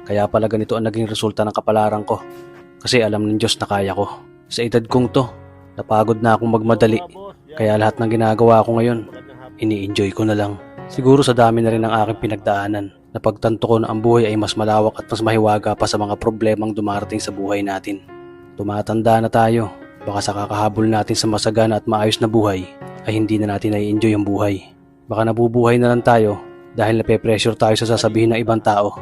Kaya pala ganito ang naging resulta ng kapalaran ko. Kasi alam ng Diyos na kaya ko. Sa edad kong to, napagod na akong magmadali. Kaya lahat ng ginagawa ko ngayon, ini-enjoy ko na lang. Siguro sa dami na rin ng aking pinagdaanan, napagtanto ko na ang buhay ay mas malawak at mas mahiwaga pa sa mga problemang dumarating sa buhay natin. Tumatanda na tayo, baka sa kakahabol natin sa masagana at maayos na buhay, ay hindi na natin nai-enjoy ang buhay. Baka nabubuhay na lang tayo dahil nape-pressure tayo sa sasabihin ng ibang tao.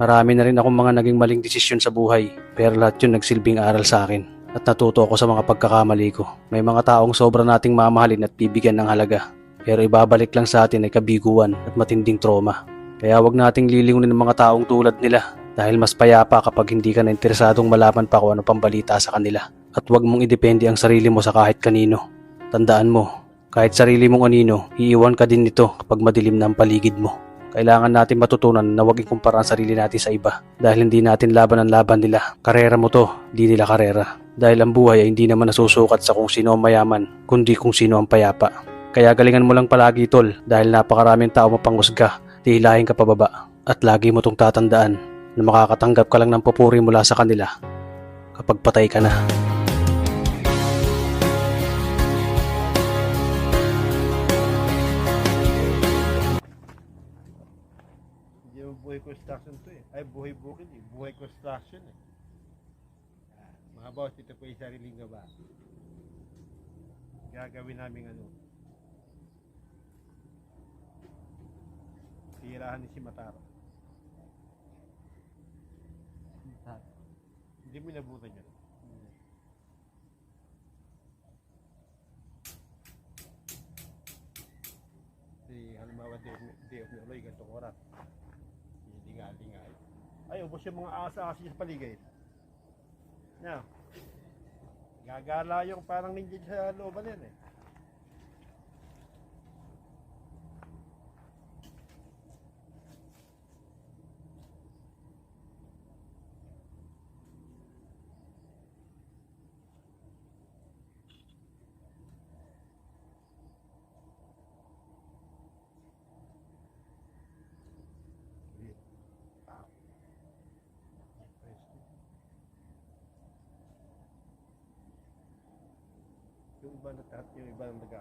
Marami na rin akong mga naging maling desisyon sa buhay, pero lahat yun nagsilbing aral sa akin at natuto ako sa mga pagkakamali ko. May mga taong sobra nating mamahalin at bibigyan ng halaga, pero ibabalik lang sa atin ay kabiguan at matinding trauma. Kaya wag nating lilingunin ng mga taong tulad nila dahil mas payapa kapag hindi ka na interesadong malaman pa kung ano pang balita sa kanila. At wag mong idepende ang sarili mo sa kahit kanino. Tandaan mo, kahit sarili mong anino, iiwan ka din nito kapag madilim na ang paligid mo. Kailangan natin matutunan na huwag ikumpara ang sarili natin sa iba dahil hindi natin laban ang laban nila. Karera mo to, di nila karera. Dahil ang buhay ay hindi naman nasusukat sa kung sino ang mayaman, kundi kung sino ang payapa. Kaya galingan mo lang palagi tol dahil napakaraming tao mapanghusga, hihilahin ka pababa. At lagi mo tong tatandaan na makakatanggap ka lang ng papuri mula sa kanila kapag patay ka na. Hindi mo buhay construction to eh. Ay, buhay bukid eh. Buhay construction eh. Mga boss, ito po yung sariling gawa. Gagawin namin ano. Tirahan ni si Mataro. Hindi mo inabutan yun. Si halimbawa, day of Noloy, gantong oras. Hindi nga. Ay, ubos yung mga asa-asa sa paligid. Now, gagala yung parang ninja sa looban yan eh. Yung iba na yung iba na nag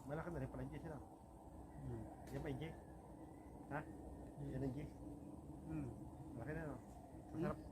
malaki na rin pala yung J sila. Yan ba yung J? Ha? Yan ang J? Malaki na no? Masarap.